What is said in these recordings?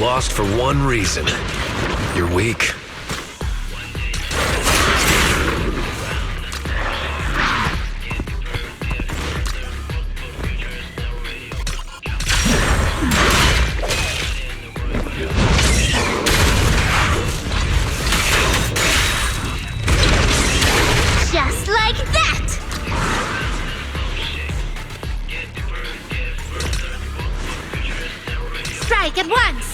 lost for one reason. You're weak. Just like that! Strike at once!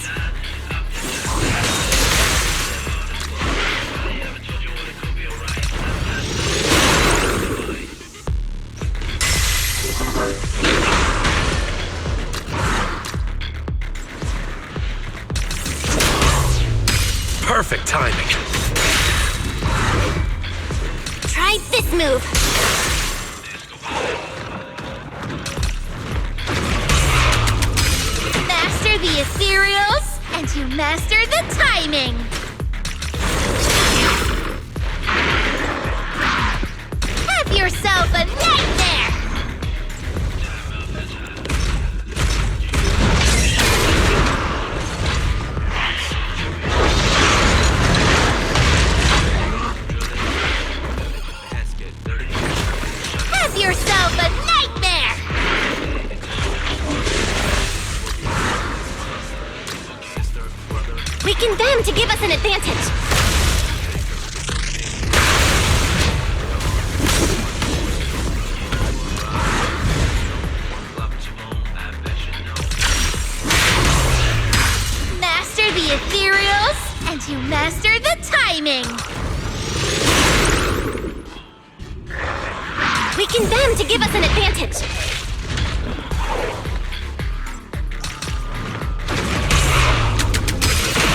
Perfect timing. Try this move! Master the ethereals, and you master the timing! Have yourself a nightmare! Have yourself a nightmare! Weaken them to give us an advantage! Master the ethereals, and you master the timing! Weaken them to give us an advantage!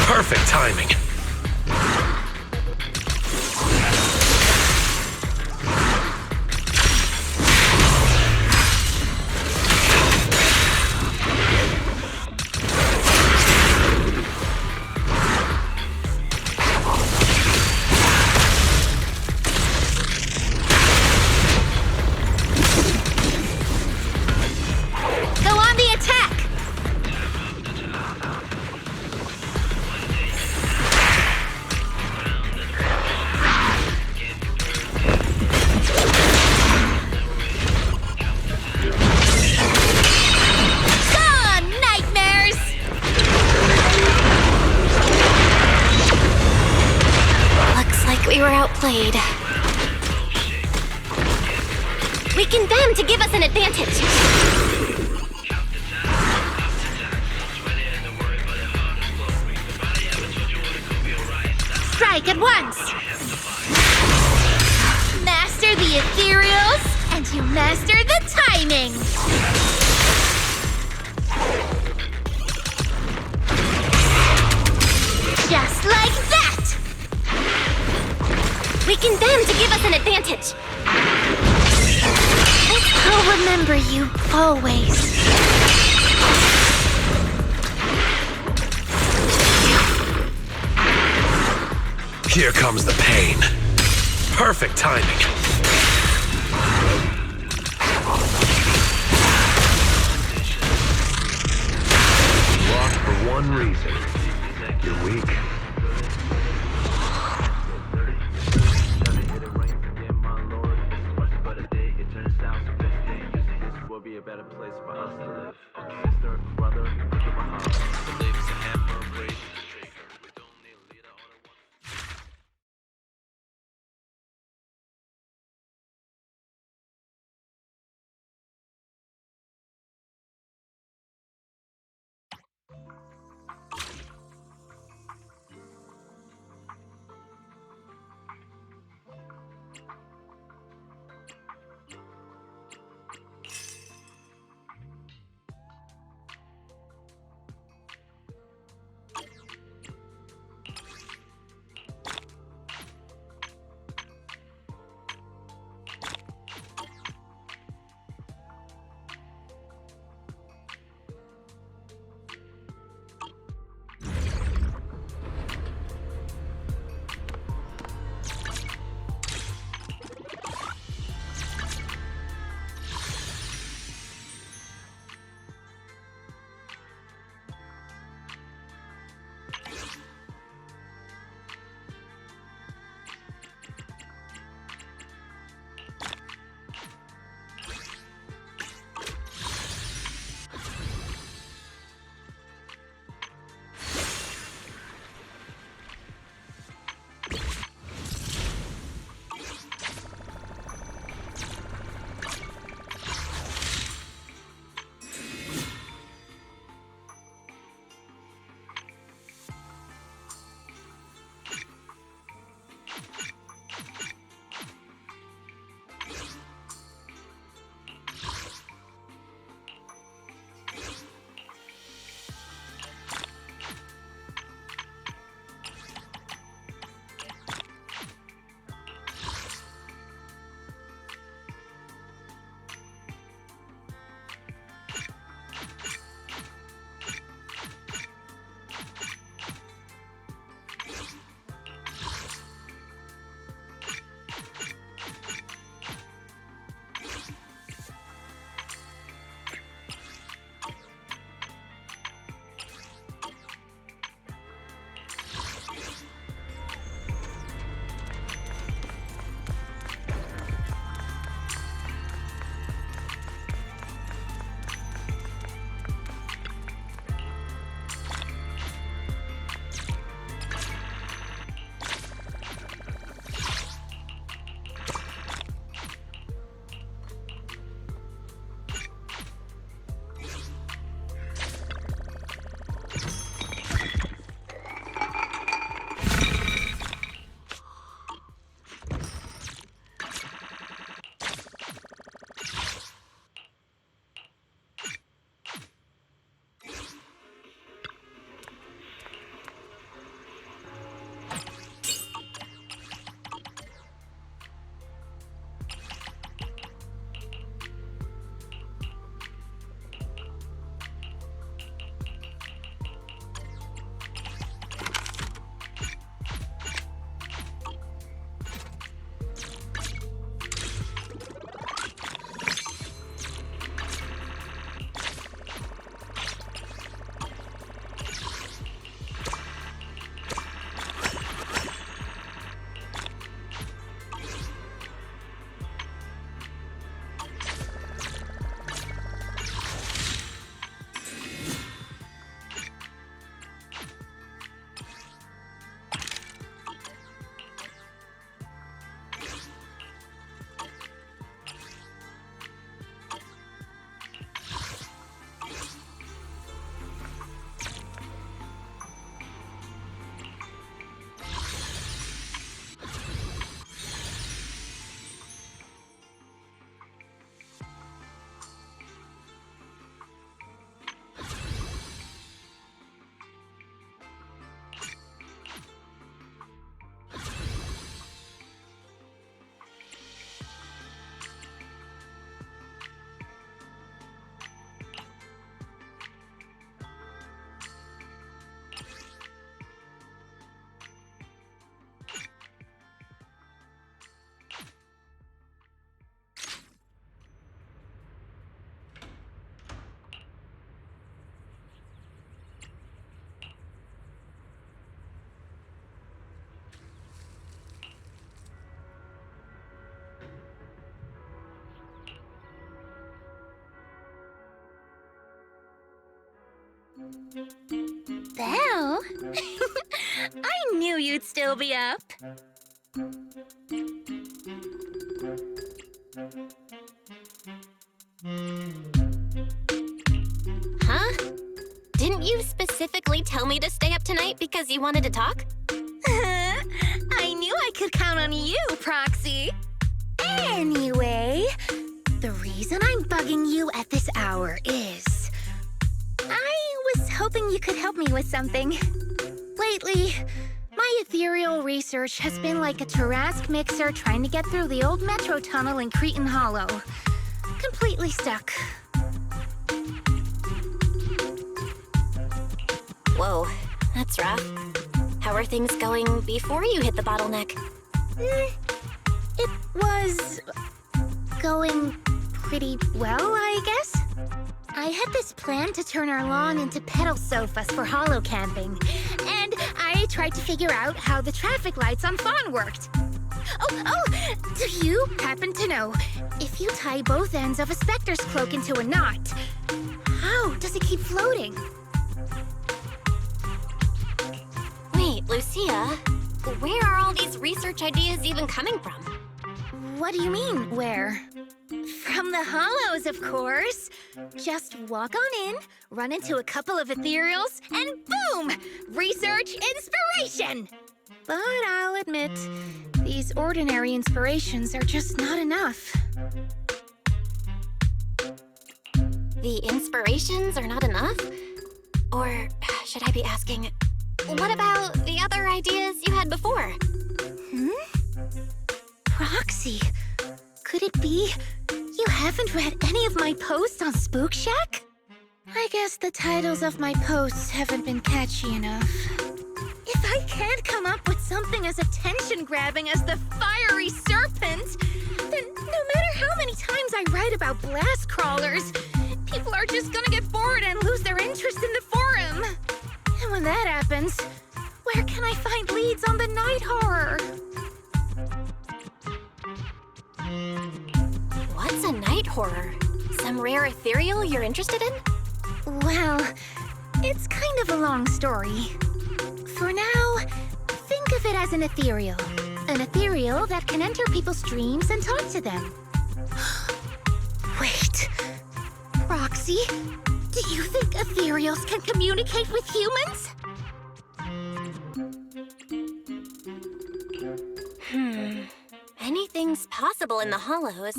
Perfect timing. Go on the attack! Gone, nightmares! Looks like we were outplayed. Weaken them to give us an advantage! Strike at once! Master the ethereals, and you master the timing! Just like that! Weaken them to give us an advantage! I'll remember you always. Here comes the pain. Perfect timing. Lost for one reason. You're weak. Be a better place for us to live. Sister, brother, give a hug. Believe it's a hammer, brace. Belle? I knew you'd still be up. Huh? Didn't you specifically tell me to stay up tonight because you wanted to talk? I knew I could count on you, Proxy. Anyway, the reason I'm bugging you at this hour is I was hoping you could help me with something. Lately, my ethereal research has been like a Tarrasque mixer trying to get through the old metro tunnel in Cretan Hollow. Completely stuck. Whoa, that's rough. How are things going before you hit the bottleneck? It was going pretty well, I guess. I had this plan to turn our lawn into pedal sofas for hollow camping, and I tried to figure out how the traffic lights on Fawn worked. Oh, do you happen to know if you tie both ends of a specter's cloak into a knot, how does it keep floating? Wait, Lucia, where are all these research ideas even coming from? What do you mean, where? From the hollows, of course. Just walk on in, run into a couple of ethereals, and boom! Research inspiration! But I'll admit, these ordinary inspirations are just not enough. The inspirations are not enough? Or should I be asking, what about the other ideas you had before? Proxy, could it be you haven't read any of my posts on Spook Shack? I guess the titles of my posts haven't been catchy enough. If I can't come up with something as attention-grabbing as the fiery serpent, then no matter how many times I write about blast crawlers, people are just gonna get bored and lose their interest in the forum. And when that happens, where can I find leads on the night horror? What's a night horror? Some rare ethereal you're interested in? Well, it's kind of a long story. For now, think of it as an ethereal. An ethereal that can enter people's dreams and talk to them. Wait, Roxy, do you think ethereals can communicate with humans? Anything's possible in the hollows.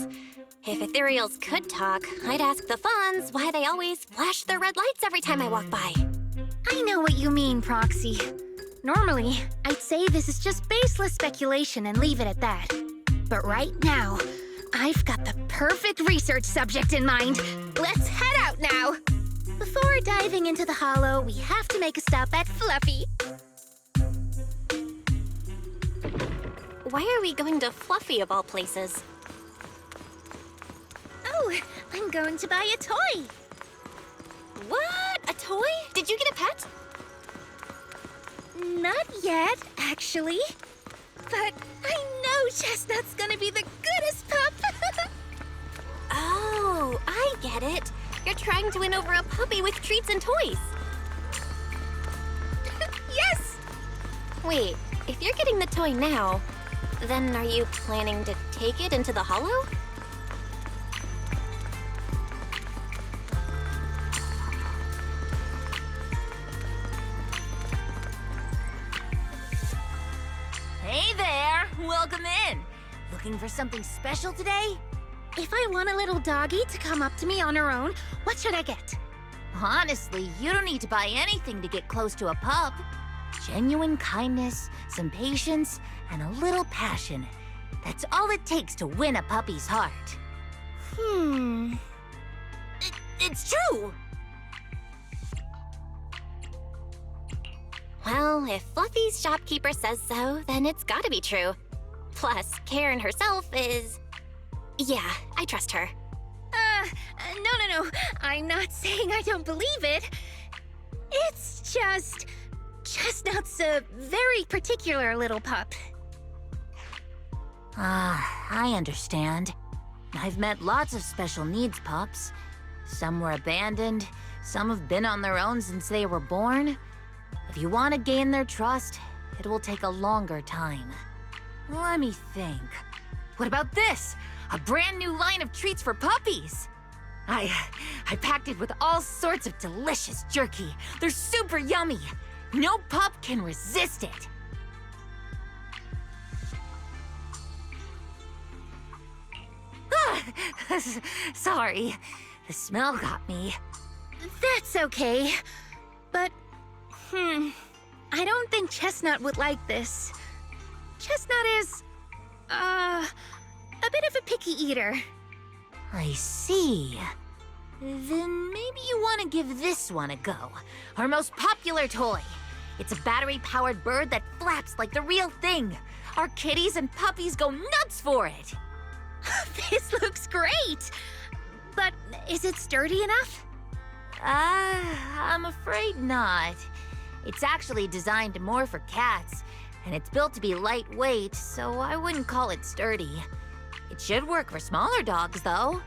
If ethereals could talk, I'd ask the Fawns why they always flash their red lights every time I walk by. I know what you mean, Proxy. Normally, I'd say this is just baseless speculation and leave it at that. But right now, I've got the perfect research subject in mind. Let's head out now! Before diving into the hollow, we have to make a stop at Fluffy. Why are we going to Fluffy of all places? Oh, I'm going to buy a toy. What? A toy? Did you get a pet? Not yet, actually. But I know Chestnut's gonna be the goodest pup. Oh, I get it. You're trying to win over a puppy with treats and toys. Yes! Wait, if you're getting the toy now, then are you planning to take it into the hollow? Hey there! Welcome in! Looking for something special today? If I want a little doggy to come up to me on her own, what should I get? Honestly, you don't need to buy anything to get close to a pup. Genuine kindness, some patience, and a little passion. That's all it takes to win a puppy's heart. It's true! Well, if Fluffy's shopkeeper says so, then it's gotta be true. Plus, Karen herself is... Yeah, I trust her. No. I'm not saying I don't believe it. It's just... Chestnut's a very particular little pup. I understand. I've met lots of special needs pups. Some were abandoned, some have been on their own since they were born. If you want to gain their trust, it will take a longer time. Let me think. What about this? A brand new line of treats for puppies! I packed it with all sorts of delicious jerky. They're super yummy. No pup can resist it. Sorry, the smell got me. That's okay. But, I don't think Chestnut would like this. Chestnut is, a bit of a picky eater. I see. Then maybe you want to give this one a go. Our most popular toy. It's a battery-powered bird that flaps like the real thing. Our kitties and puppies go nuts for it. This looks great! But is it sturdy enough? I'm afraid not. It's actually designed more for cats, and it's built to be lightweight, so I wouldn't call it sturdy. It should work for smaller dogs, though.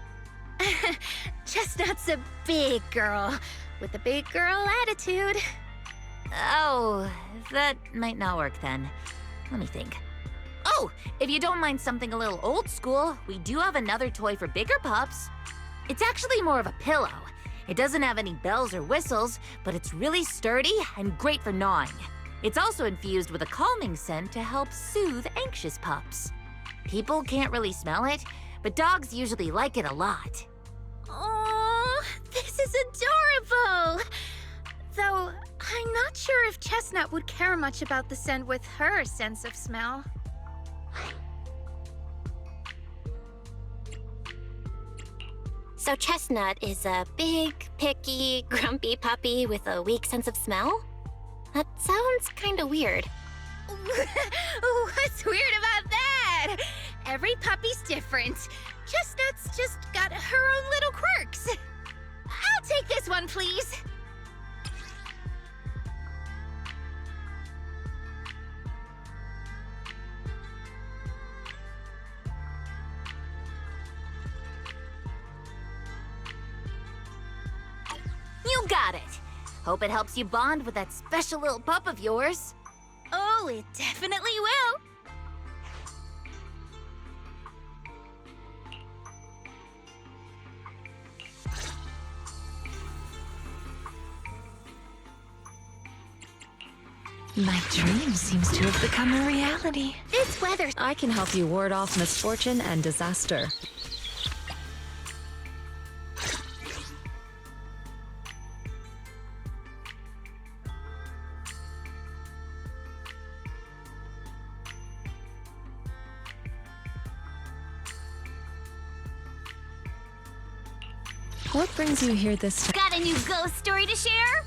Chestnut's a big girl, with a big girl attitude. Oh, that might not work then. Let me think. Oh, if you don't mind something a little old school, we do have another toy for bigger pups. It's actually more of a pillow. It doesn't have any bells or whistles, but it's really sturdy and great for gnawing. It's also infused with a calming scent to help soothe anxious pups. People can't really smell it, but dogs usually like it a lot. Oh, this is adorable! Though, I'm not sure if Chestnut would care much about the scent with her sense of smell. So Chestnut is a big, picky, grumpy puppy with a weak sense of smell? That sounds kinda weird. What's weird about that? Every puppy's different. Chestnut's just got her own little quirks. I'll take this one, please. You got it. Hope it helps you bond with that special little pup of yours. Oh, it definitely will. My dream seems to have become a reality. This weather. I can help you ward off misfortune and disaster. What brings you here this time? Got a new ghost story to share?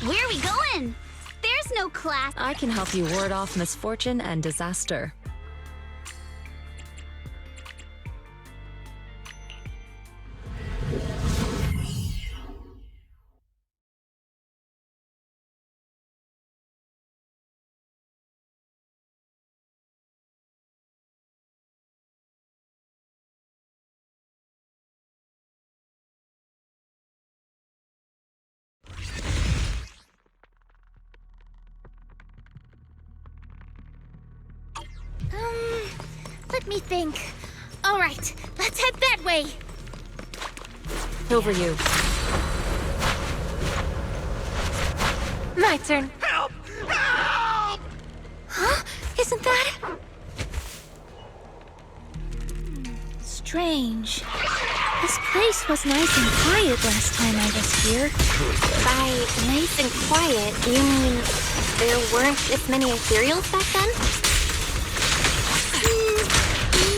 Where are we going? There's no class. I can help you ward off misfortune and disaster. Let me think. All right, let's head that way. Over you. My turn. Help! Help! Huh? Isn't that... strange. This place was nice and quiet last time I was here. By nice and quiet, you mean there weren't this many ethereals back then?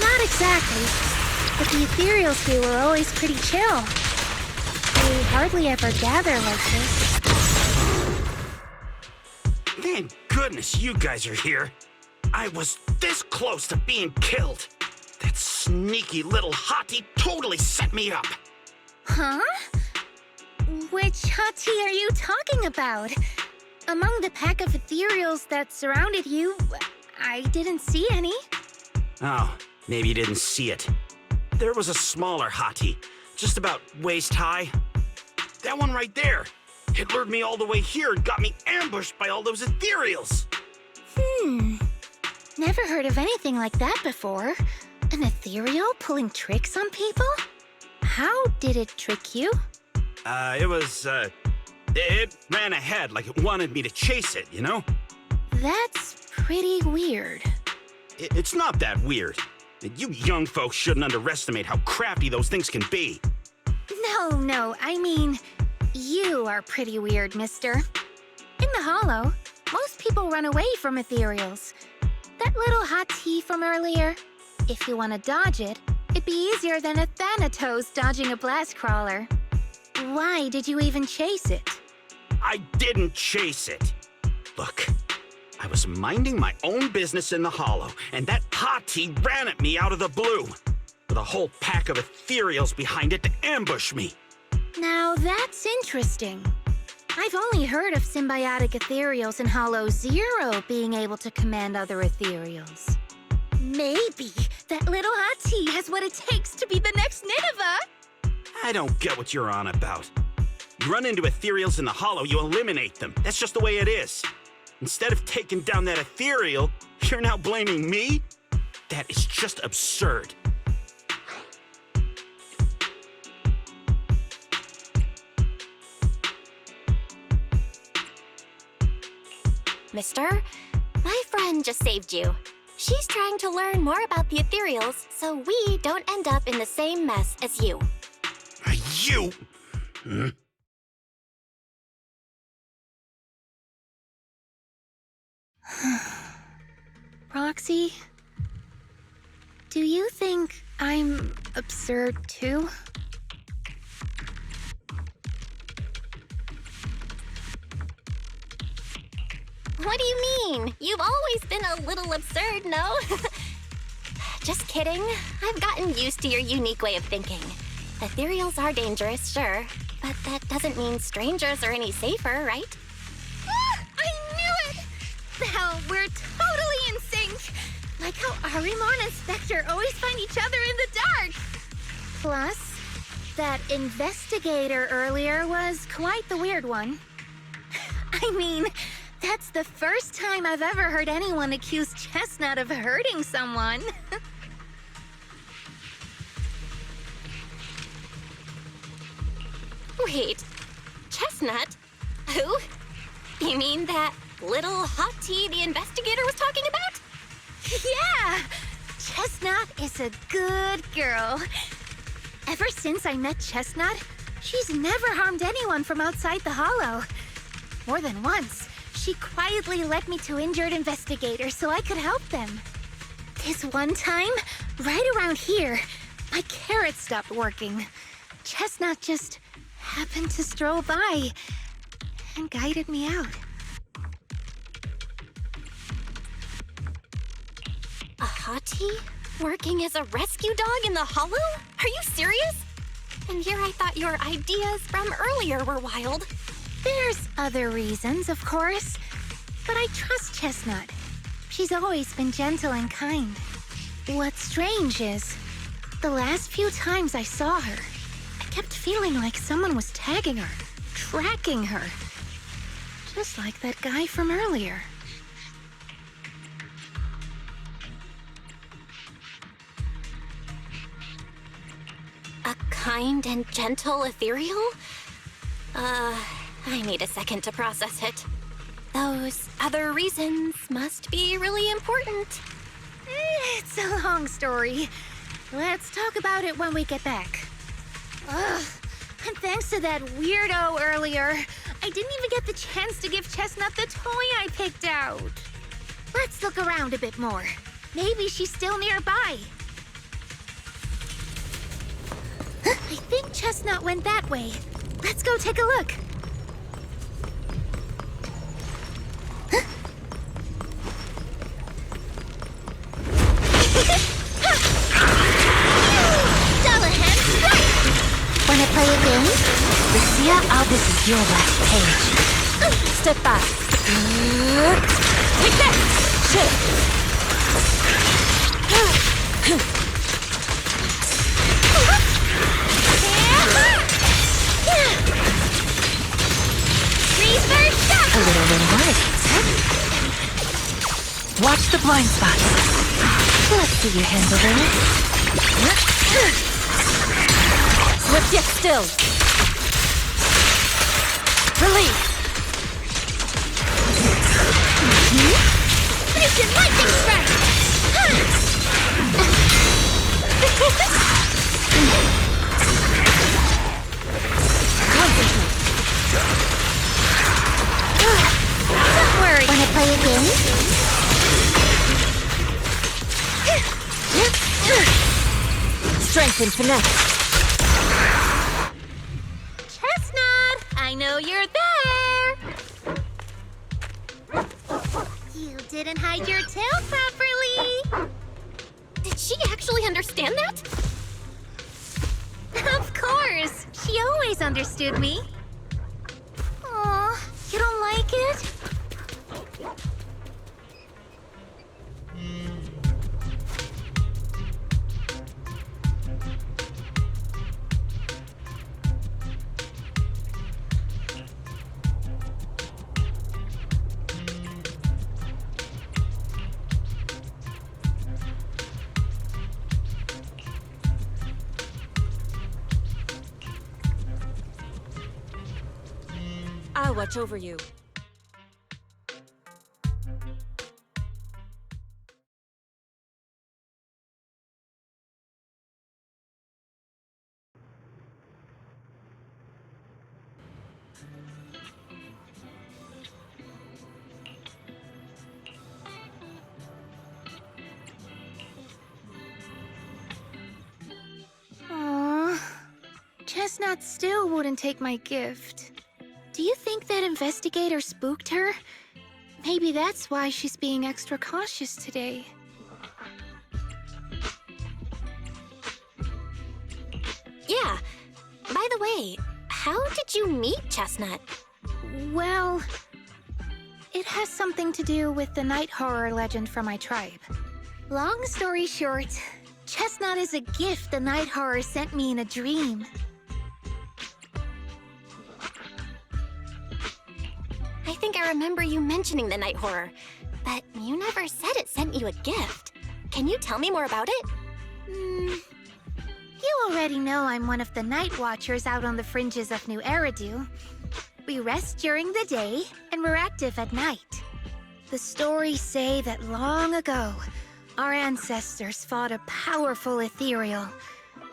Not exactly. But the ethereals here were always pretty chill. They hardly ever gather like this. Thank goodness you guys are here. I was this close to being killed. That sneaky little hottie totally set me up. Huh? Which hottie are you talking about? Among the pack of ethereals that surrounded you, I didn't see any. Oh, maybe you didn't see it. There was a smaller hottie, just about waist high. That one right there. It lured me all the way here and got me ambushed by all those ethereals. Never heard of anything like that before. An ethereal pulling tricks on people? How did it trick you? It ran ahead like it wanted me to chase it, you know? That's pretty weird. It's not that weird. You young folks shouldn't underestimate how crafty those things can be. No, I mean, you are pretty weird, mister. In the Hollow, most people run away from ethereals. That little hot tea from earlier, if you want to dodge it, it'd be easier than a Thanatos dodging a blast crawler. Why did you even chase it? I didn't chase it. Look, I was minding my own business in the Hollow, and that hottie ran at me out of the blue, with a whole pack of ethereals behind it to ambush me. Now that's interesting. I've only heard of symbiotic ethereals in Hollow Zero being able to command other ethereals. Maybe that little hottie has what it takes to be the next Nineveh. I don't get what you're on about. You run into ethereals in the Hollow, you eliminate them. That's just the way it is. Instead of taking down that ethereal, you're now blaming me? That is just absurd. Mister, my friend just saved you. She's trying to learn more about the ethereals so we don't end up in the same mess as you. You? Roxy, do you think I'm absurd too? What do you mean? You've always been a little absurd, no? Just kidding. I've gotten used to your unique way of thinking. Ethereals are dangerous, sure, but that doesn't mean strangers are any safer, right? I knew it! Now we're totally in sync! Like how Arimon and Spectre always find each other in the dark! Plus, that investigator earlier was quite the weird one. I mean, that's the first time I've ever heard anyone accuse Chestnut of hurting someone. Wait, Chestnut? Who? You mean that little hot tea the investigator was talking about? Yeah! Chestnut is a good girl. Ever since I met Chestnut, she's never harmed anyone from outside the Hollow. More than once, she quietly led me to injured investigators so I could help them. This one time, right around here, my carrot stopped working. Chestnut just happened to stroll by and guided me out. A hottie? Working as a rescue dog in the Hollow? Are you serious? And here I thought your ideas from earlier were wild. There's other reasons, of course, but I trust Chestnut. She's always been gentle and kind. What's strange is, the last few times I saw her, I kept feeling like someone was tagging her, tracking her. Just like that guy from earlier. A kind and gentle ethereal? I need a second to process it. Those other reasons must be really important. It's a long story. Let's talk about it when we get back. Ugh, and thanks to that weirdo earlier, I didn't even get the chance to give Chestnut the toy I picked out. Let's look around a bit more. Maybe she's still nearby. I think Chestnut went that way. Let's go take a look. Dullahan strike! Wanna play a game? Lucia, this is your last page. Step back. Take that! Shift! Watch the blind spots. Let's see you handle this. Swift yet still. Release. Freaking lightning strike! Don't worry. Wanna play a game? Strength and finesse. Chestnut, I know you're there. You didn't hide your tail properly. Did she actually understand that? Of course. She always understood me. Aw, you don't like it? I'll watch over you. Aww. Chestnut still wouldn't take my gift. Do you think that investigator spooked her? Maybe that's why she's being extra cautious today. Yeah. By the way, how did you meet Chestnut? Well, it has something to do with the night horror legend from my tribe. Long story short, Chestnut is a gift the night horror sent me in a dream. I think I remember you mentioning the night horror, but you never said it sent you a gift. Can you tell me more about it? You already know I'm one of the night watchers out on the fringes of New Eridu. We rest during the day, and we're active at night. The stories say that long ago, our ancestors fought a powerful ethereal.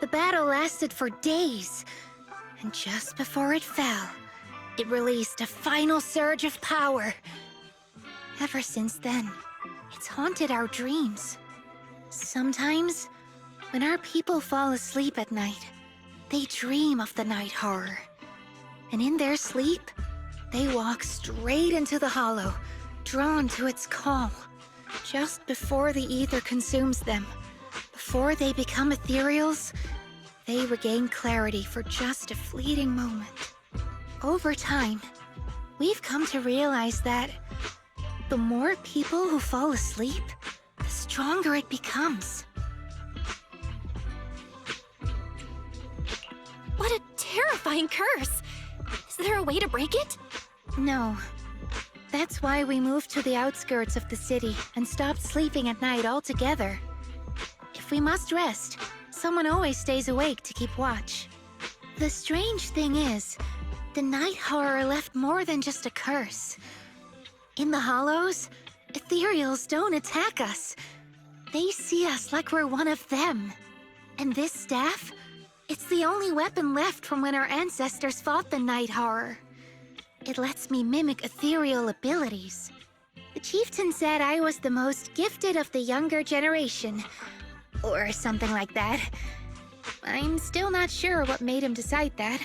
The battle lasted for days, and just before it fell, it released a final surge of power. Ever since then, it's haunted our dreams. Sometimes, when our people fall asleep at night, they dream of the night horror. And in their sleep, they walk straight into the hollow, drawn to its call. Just before the ether consumes them, before they become ethereals, they regain clarity for just a fleeting moment. Over time, we've come to realize that the more people who fall asleep, the stronger it becomes. What a terrifying curse! Is there a way to break it? No. That's why we moved to the outskirts of the city and stopped sleeping at night altogether. If we must rest, someone always stays awake to keep watch. The strange thing is, the night horror left more than just a curse. In the hollows, ethereals don't attack us. They see us like we're one of them. And this staff, it's the only weapon left from when our ancestors fought the night horror. It lets me mimic ethereal abilities. The chieftain said I was the most gifted of the younger generation, or something like that. I'm still not sure what made him decide that,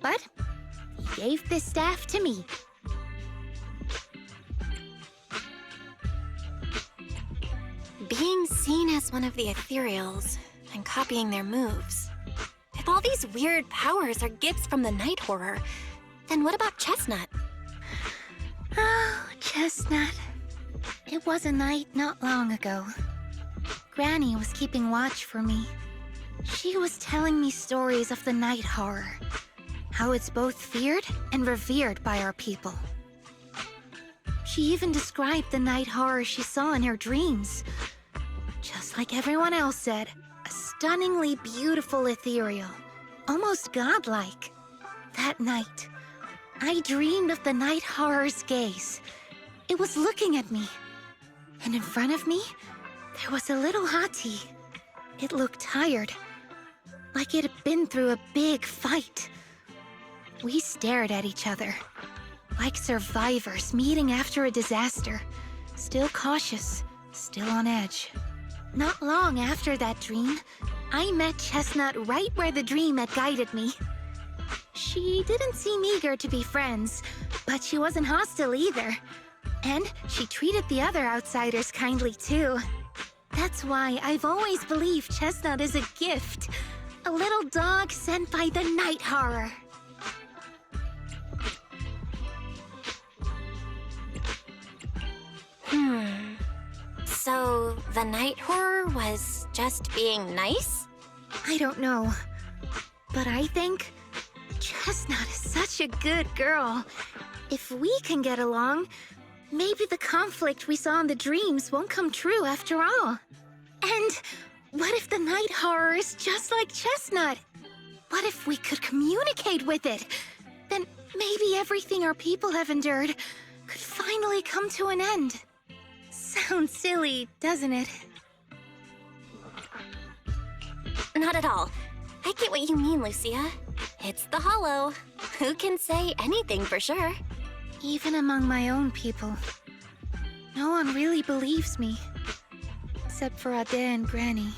but he gave this staff to me. Being seen as one of the ethereals and copying their moves. If all these weird powers are gifts from the night horror, then what about Chestnut? Oh, Chestnut. It was a night not long ago. Granny was keeping watch for me. She was telling me stories of the night horror, how it's both feared and revered by our people. She even described the night horror she saw in her dreams. Just like everyone else said, a stunningly beautiful ethereal, almost godlike. That night, I dreamed of the night horror's gaze. It was looking at me. And in front of me, there was a little hottie. It looked tired, like it had been through a big fight. We stared at each other, like survivors meeting after a disaster, still cautious, still on edge. Not long after that dream, I met Chestnut right where the dream had guided me. She didn't seem eager to be friends, but she wasn't hostile either. And she treated the other outsiders kindly too. That's why I've always believed Chestnut is a gift. A little dog sent by the night horror. So the night horror was just being nice? I don't know. But I think Chestnut is such a good girl. If we can get along, maybe the conflict we saw in the dreams won't come true after all. And what if the night horror is just like Chestnut? What if we could communicate with it? Then maybe everything our people have endured could finally come to an end. Sounds silly, doesn't it? Not at all. I get what you mean, Lucia. It's the Hollow. Who can say anything for sure? Even among my own people, no one really believes me. Except for Ade and Granny.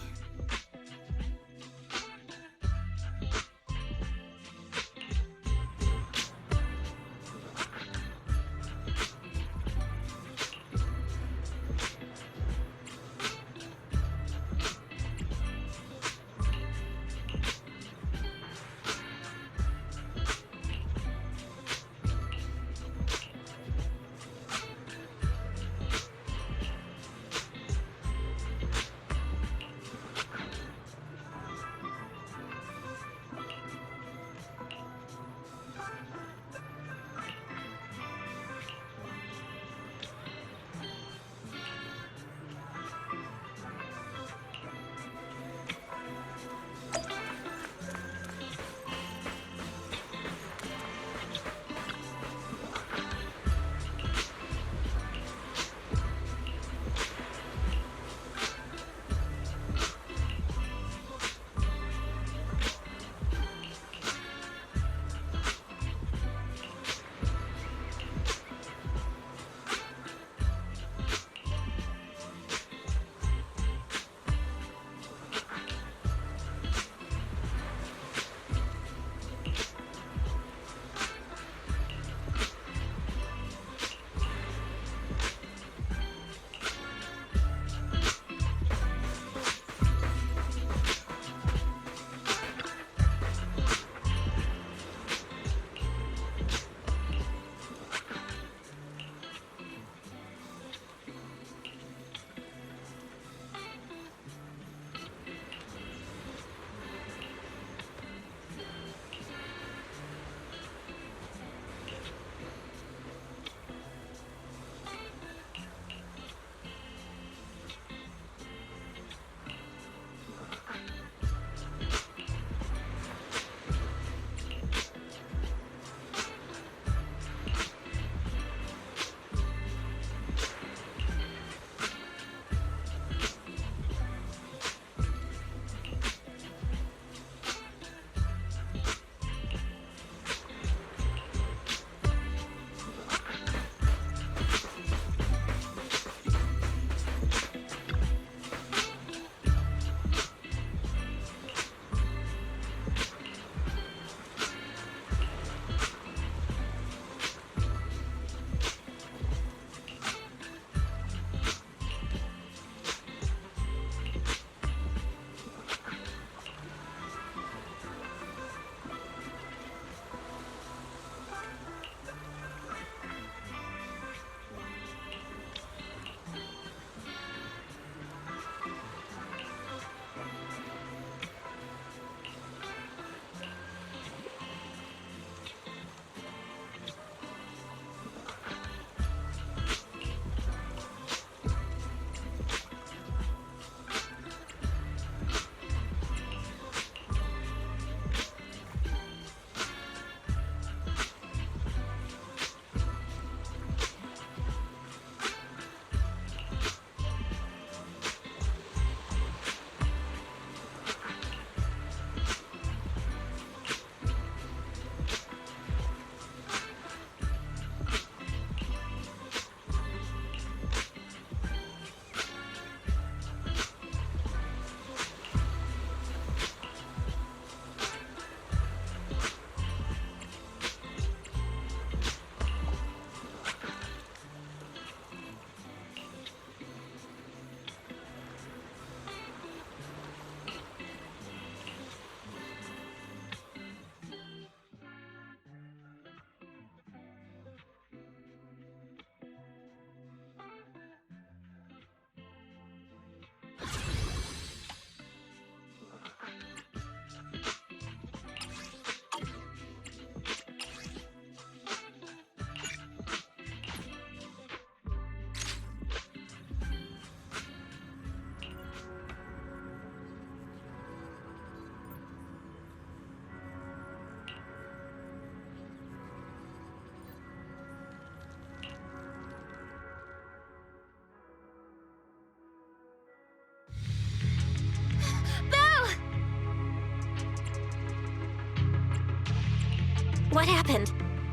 What happened?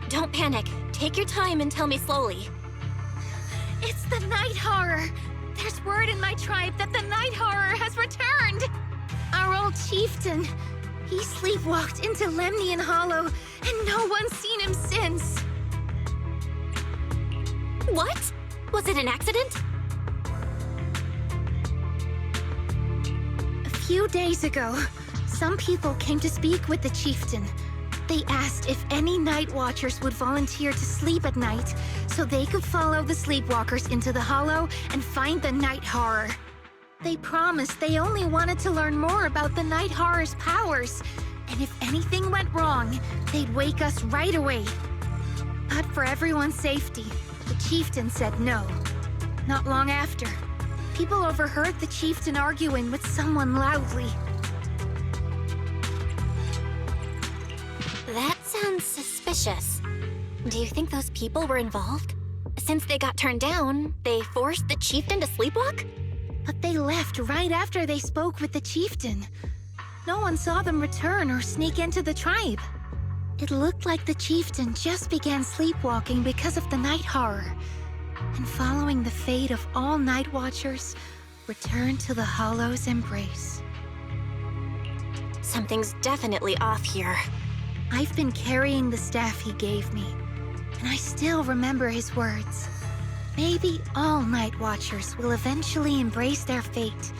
Don't panic. Take your time and tell me slowly. It's the Night Horror! There's word in my tribe that the Night Horror has returned! Our old chieftain. He sleepwalked into Lemnian Hollow, and no one's seen him since. What? Was it an accident? A few days ago, some people came to speak with the chieftain. They asked if any night watchers would volunteer to sleep at night so they could follow the sleepwalkers into the hollow and find the Night Horror. They promised they only wanted to learn more about the Night Horror's powers, and if anything went wrong, they'd wake us right away. But for everyone's safety, the chieftain said no. Not long after, people overheard the chieftain arguing with someone loudly. That sounds suspicious. Do you think those people were involved? Since they got turned down, they forced the chieftain to sleepwalk? But they left right after they spoke with the chieftain. No one saw them return or sneak into the tribe. It looked like the chieftain just began sleepwalking because of the Night Horror, and following the fate of all night watchers, returned to the Hollow's embrace. Something's definitely off here. I've been carrying the staff he gave me, and I still remember his words. Maybe all night watchers will eventually embrace their fate,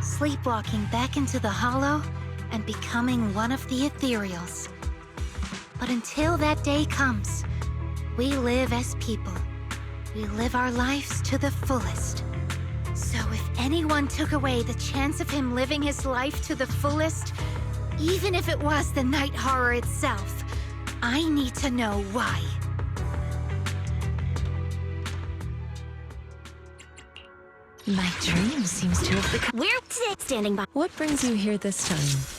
sleepwalking back into the Hollow and becoming one of the ethereals. But until that day comes, we live as people. We live our lives to the fullest. So if anyone took away the chance of him living his life to the fullest, even if it was the Night Horror itself, I need to know why. My dream seems to have become... We're standing by. What brings you here this time?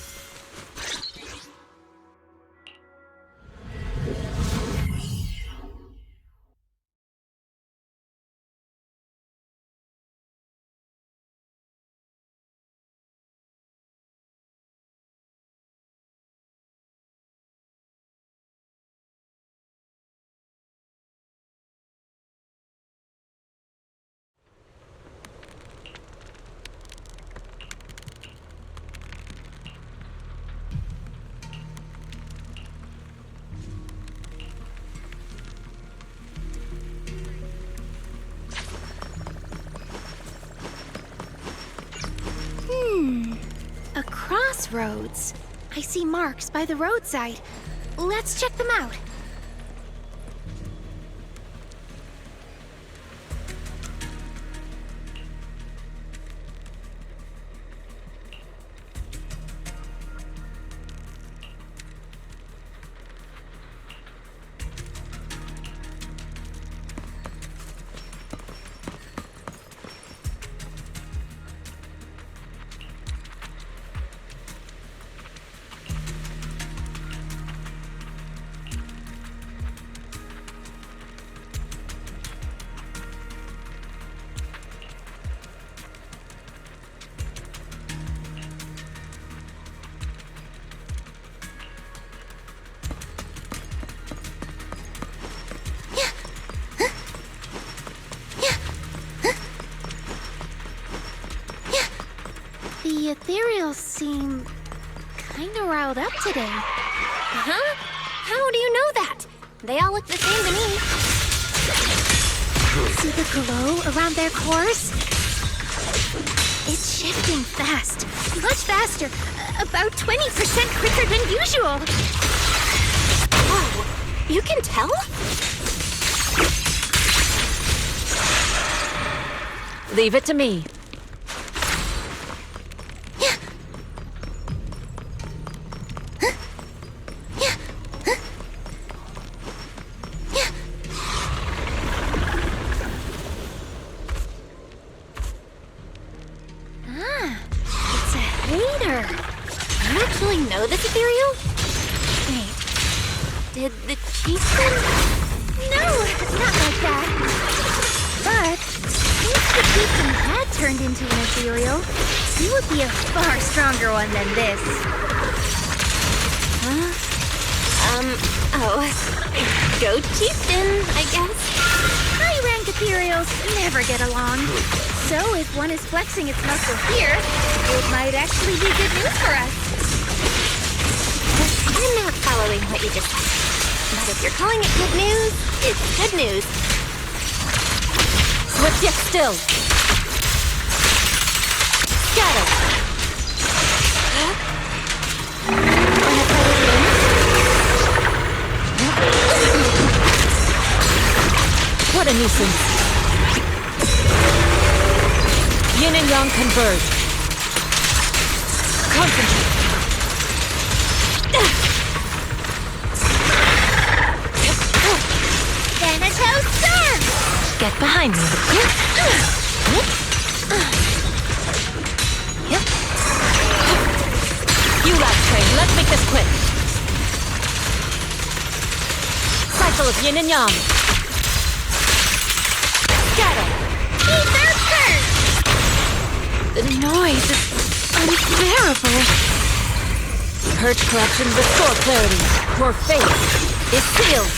A crossroads. I see marks by the roadside. Let's check them out. The ethereals seem kinda riled up today. Huh? How do you know that? They all look the same to me. See the glow around their cores? It's shifting fast. Much faster. About 20% quicker than usual. Whoa, you can tell? Leave it to me. It's a hater. You actually know this ethereal? Wait, did the chieftain? No, not like that. But if the chieftain had turned into an ethereal, he would be a far stronger one than this. Huh? Go chieftain, I guess. High-rank ethereals never get along. So if one is flexing its muscle here, it might actually be good news for us. I'm not following what you just said. But if you're calling it good news, it's good news. Swift yet still. Scatter. What a nuisance. Yin and yang converge. Concentrate. Thanatos Sun! Get behind me. You last train. Let's make this quick. Cycle of yin and yang. Scatter. The noise is unbearable. Purge corruption, restore clarity. Your fate is sealed.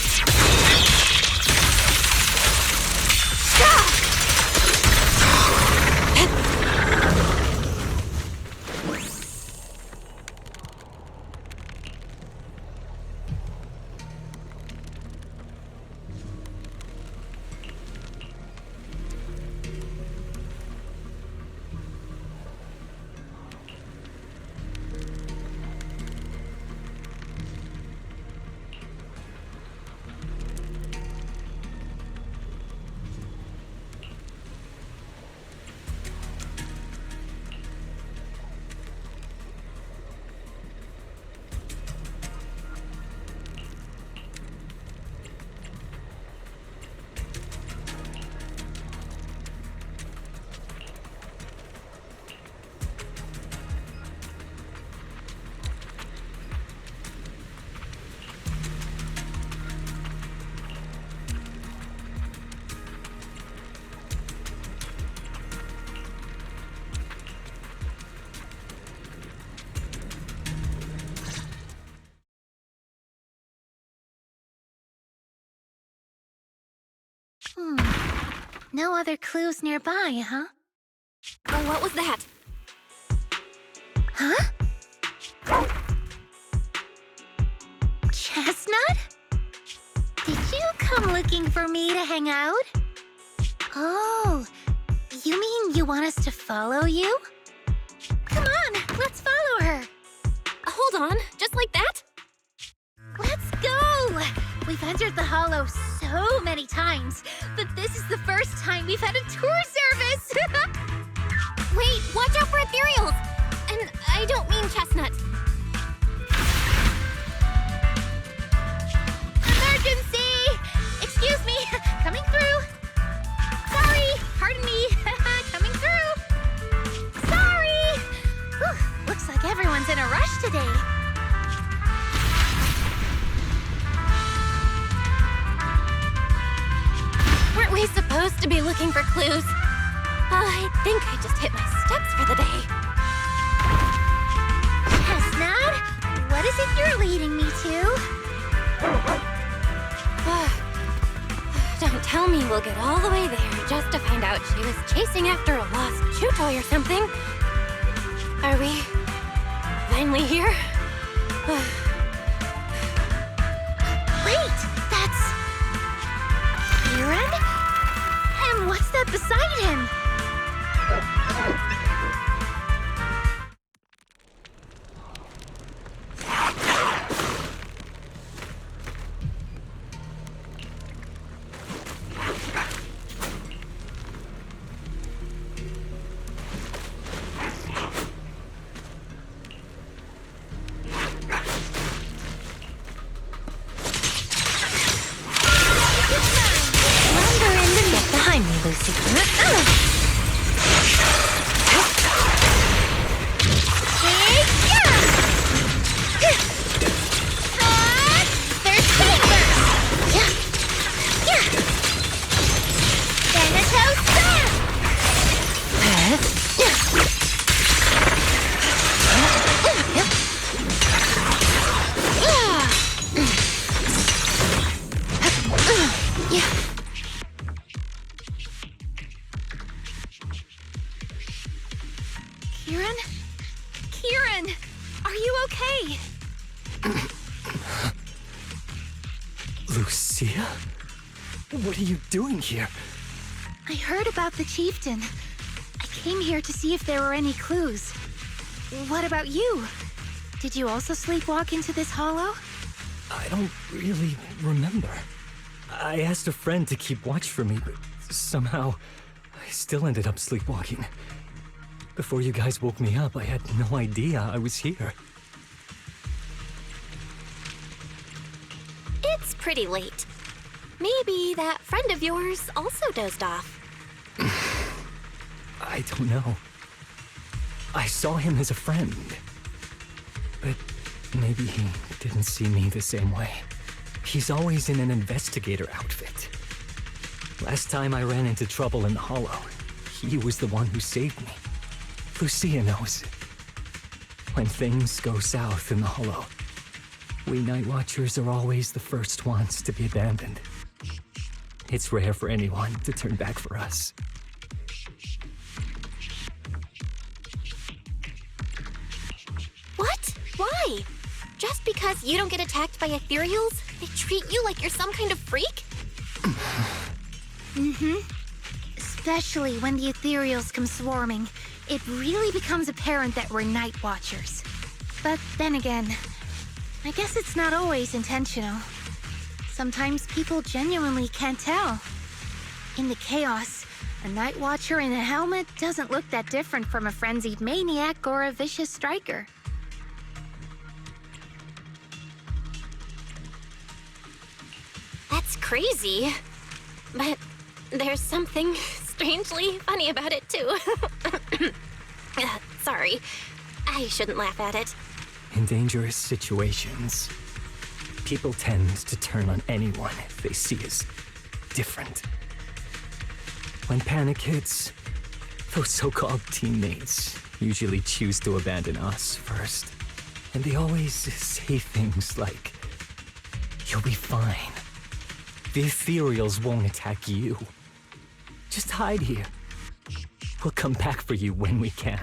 No other clues nearby, huh? Oh, what was that? Huh? Chestnut? Did you come looking for me to hang out? Oh, you mean you want us to follow you? Come on, let's follow her. Hold on, just like that? Let's go! We've entered the Hollow so many times, but this is the first time we've had a tour service! Wait, watch out for ethereals! And I don't mean Chestnut. Emergency! Excuse me, coming through. Sorry, pardon me, coming through. Sorry! Whew, looks like everyone's in a rush today. Weren't we supposed to be looking for clues? I think I just hit my steps for the day. Chestnut, what is it you're leading me to? Don't tell me we'll get all the way there just to find out she was chasing after a lost chew toy or something. Are we finally here? Wait, that's... Kieran? And what's that beside him? Kieran? Kieran! Are you okay? Lucia? What are you doing here? I heard about the chieftain. I came here to see if there were any clues. What about you? Did you also sleepwalk into this hollow? I don't really remember. I asked a friend to keep watch for me, but somehow I still ended up sleepwalking. Before you guys woke me up, I had no idea I was here. It's pretty late. Maybe that friend of yours also dozed off. I don't know. I saw him as a friend. But maybe he didn't see me the same way. He's always in an investigator outfit. Last time I ran into trouble in the Hollow, he was the one who saved me. Lucia knows. When things go south in the Hollow, we Night Watchers are always the first ones to be abandoned. It's rare for anyone to turn back for us. What? Why? Just because you don't get attacked by ethereals, they treat you like you're some kind of freak? Especially when the ethereals come swarming, it really becomes apparent that we're Night Watchers. But then again, I guess it's not always intentional. Sometimes people genuinely can't tell. In the chaos, a Night Watcher in a helmet doesn't look that different from a frenzied maniac or a vicious striker. That's crazy. But there's something strangely funny about it, too. Sorry. I shouldn't laugh at it. In dangerous situations, people tend to turn on anyone they see as different. When panic hits, those so-called teammates usually choose to abandon us first. And they always say things like, "You'll be fine. The ethereals won't attack you. Just hide here. We'll come back for you when we can."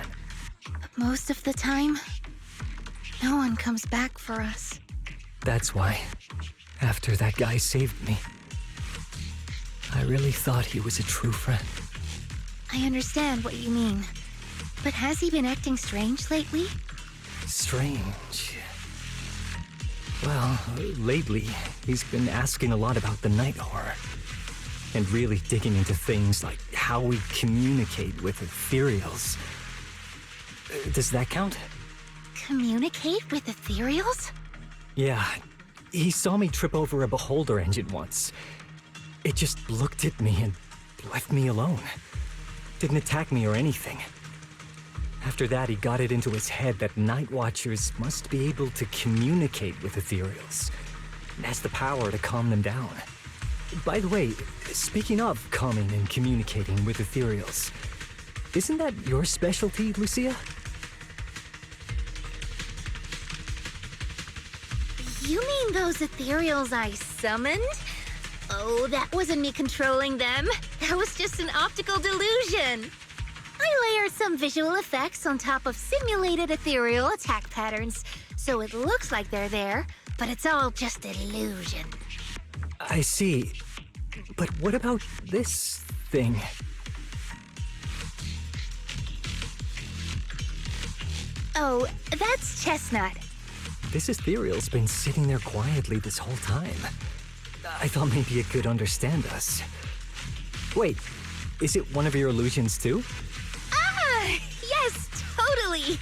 Most of the time, no one comes back for us. That's why, after that guy saved me, I really thought he was a true friend. I understand what you mean. But has he been acting strange lately? Strange. Well, lately, he's been asking a lot about the night horror. And really digging into things like how we communicate with ethereals. Does that count? Communicate with ethereals? Yeah, he saw me trip over a beholder engine once. It just looked at me and left me alone. Didn't attack me or anything. After that, he got it into his head that Night Watchers must be able to communicate with ethereals. And has the power to calm them down. By the way, speaking of calming and communicating with ethereals, isn't that your specialty, Lucia? You mean those ethereals I summoned? Oh, that wasn't me controlling them. That was just an optical delusion. I layered some visual effects on top of simulated ethereal attack patterns, so it looks like they're there, but it's all just illusion. I see. But what about this thing? Oh, that's Chestnut. This ethereal's been sitting there quietly this whole time. I thought maybe it could understand us. Wait, is it one of your illusions too? Ah, yes, totally.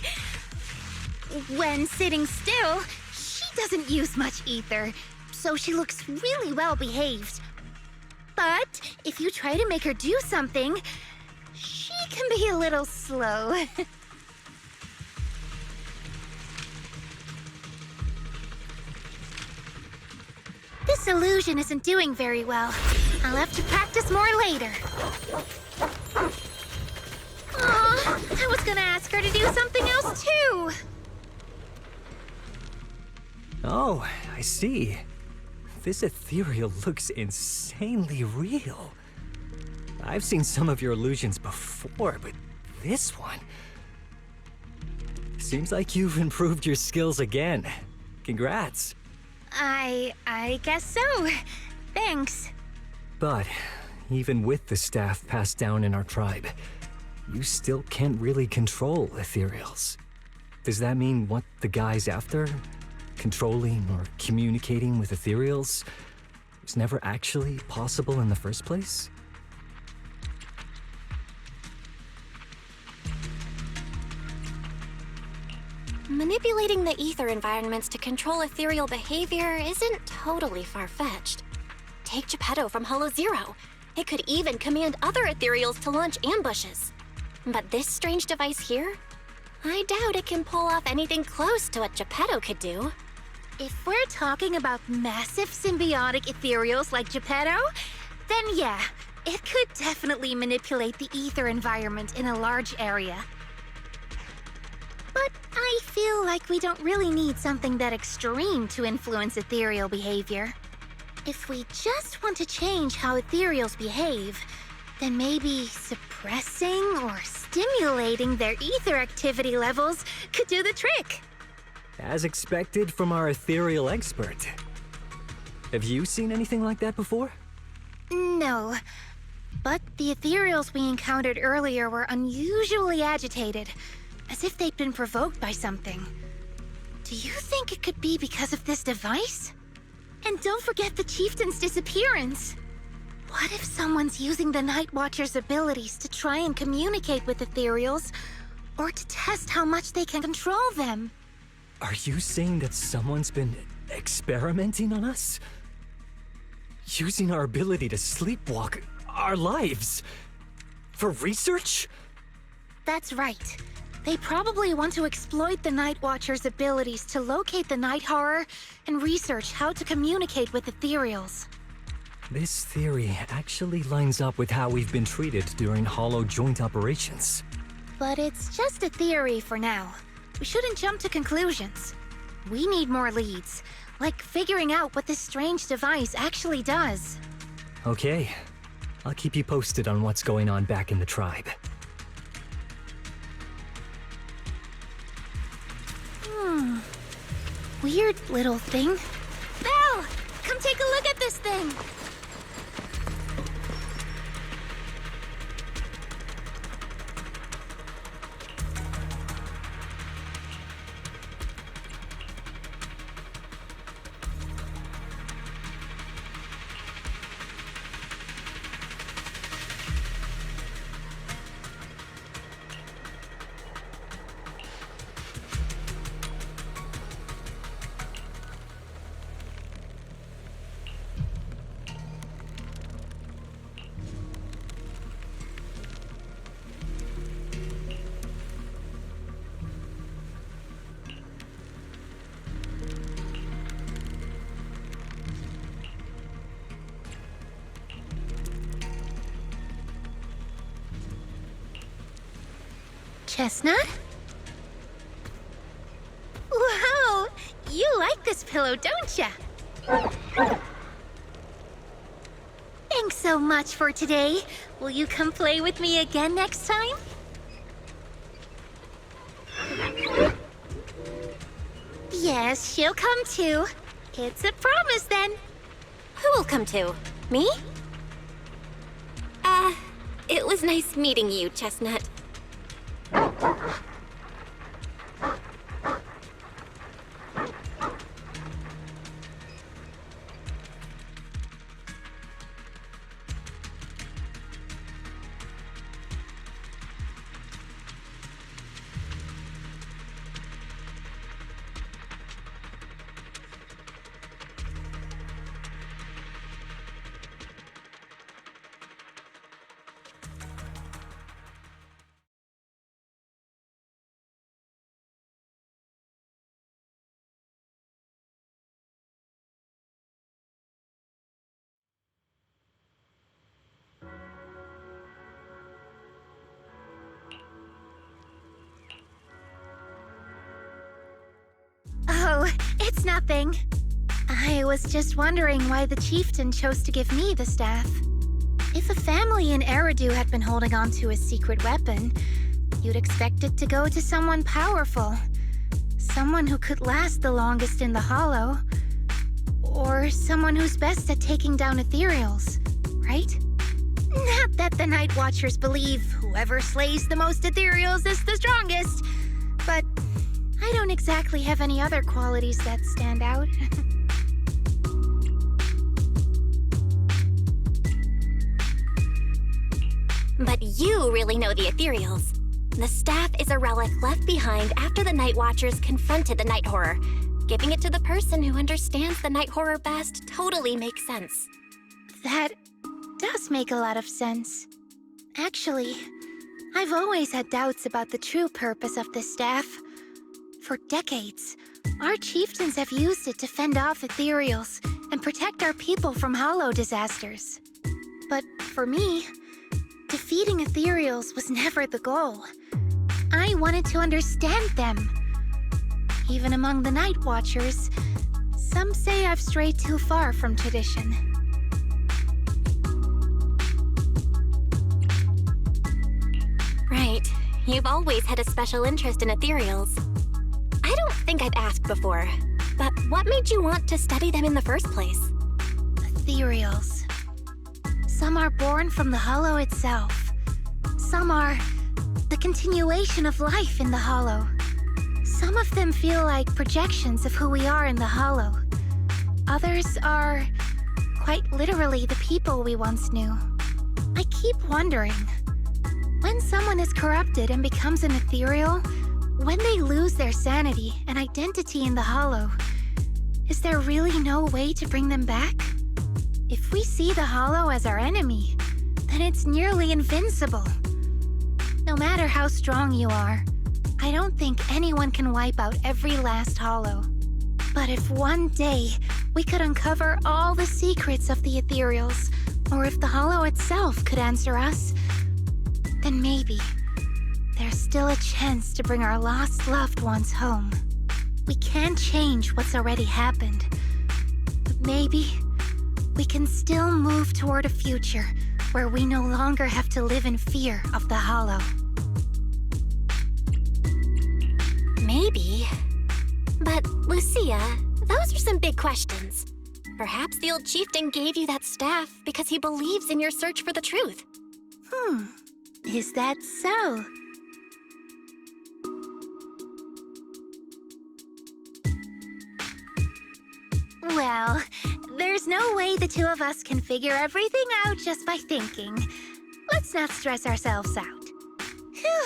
When sitting still, she doesn't use much ether, so she looks really well behaved. But if you try to make her do something, she can be a little slow. This illusion isn't doing very well. I'll have to practice more later. Aw, I was gonna ask her to do something else too. Oh, I see. This ethereal looks insanely real. I've seen some of your illusions before, but this one... Seems like you've improved your skills again. Congrats. I guess so. Thanks. But even with the staff passed down in our tribe, you still can't really control ethereals. Does that mean what the guy's after, controlling or communicating with ethereals, was never actually possible in the first place? Manipulating the ether environments to control ethereal behavior isn't totally far-fetched. Take Geppetto from Hollow Zero. It could even command other ethereals to launch ambushes. But this strange device here? I doubt it can pull off anything close to what Geppetto could do. If we're talking about massive symbiotic ethereals like Geppetto, then yeah, it could definitely manipulate the ether environment in a large area. But I feel like we don't really need something that extreme to influence ethereal behavior. If we just want to change how ethereals behave, then maybe suppressing or stimulating their ether activity levels could do the trick. As expected from our ethereal expert. Have you seen anything like that before? No, but the ethereals we encountered earlier were unusually agitated, as if they'd been provoked by something. Do you think it could be because of this device? And don't forget the chieftain's disappearance. What if someone's using the Night Watcher's abilities to try and communicate with ethereals, or to test how much they can control them? Are you saying that someone's been experimenting on us? Using our ability to sleepwalk our lives? For research? That's right. They probably want to exploit the Night Watcher's abilities to locate the Night Horror and research how to communicate with ethereals. This theory actually lines up with how we've been treated during Hollow joint operations. But it's just a theory for now. We shouldn't jump to conclusions. We need more leads, like figuring out what this strange device actually does. Okay, I'll keep you posted on what's going on back in the tribe. Weird little thing. Belle! Come take a look at this thing! Chestnut? Wow! You like this pillow, don't ya? Thanks so much for today. Will you come play with me again next time? Yes, she'll come too. It's a promise then. Who will come to? Me? It was nice meeting you, Chestnut. Oh, it's nothing. I was just wondering why the chieftain chose to give me the staff. If a family in Eridu had been holding on to a secret weapon, You'd expect it to go to someone powerful. Someone who could last the longest in the Hollow. Or someone who's best at taking down ethereals, right? Not that the Night Watchers believe whoever slays the most ethereals is the strongest, but I don't exactly have any other qualities that stand out. But you really know the ethereals. The staff is a relic left behind after the Night Watchers confronted the Night Horror. Giving it to the person who understands the Night Horror best totally makes sense. That does make a lot of sense. Actually, I've always had doubts about the true purpose of this staff. For decades, our chieftains have used it to fend off ethereals and protect our people from hollow disasters. But for me, defeating ethereals was never the goal. I wanted to understand them. Even among the Night Watchers, some say I've strayed too far from tradition. Right. You've always had a special interest in ethereals. I don't think I've asked before, but what made you want to study them in the first place? Ethereals. Some are born from the Hollow itself. Some are the continuation of life in the Hollow. Some of them feel like projections of who we are in the Hollow. Others are quite literally the people we once knew. I keep wondering, when someone is corrupted and becomes an ethereal, when they lose their sanity and identity in the Hollow, is there really no way to bring them back? If we see the Hollow as our enemy, then it's nearly invincible. No matter how strong you are, I don't think anyone can wipe out every last Hollow. But if one day we could uncover all the secrets of the ethereals, or if the Hollow itself could answer us, then maybe there's still a chance to bring our lost loved ones home. We can't change what's already happened, but maybe we can still move toward a future where we no longer have to live in fear of the Hollow. Maybe. But, Lucia, those are some big questions. Perhaps the old chieftain gave you that staff because he believes in your search for the truth. Is that so? Well, there's no way the two of us can figure everything out just by thinking. Let's not stress ourselves out. Phew.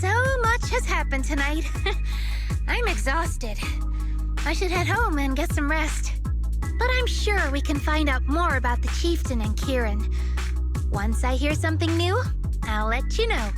So much has happened tonight. I'm exhausted. I should head home and get some rest. But I'm sure we can find out more about the chieftain and Kieran. Once I hear something new, I'll let you know.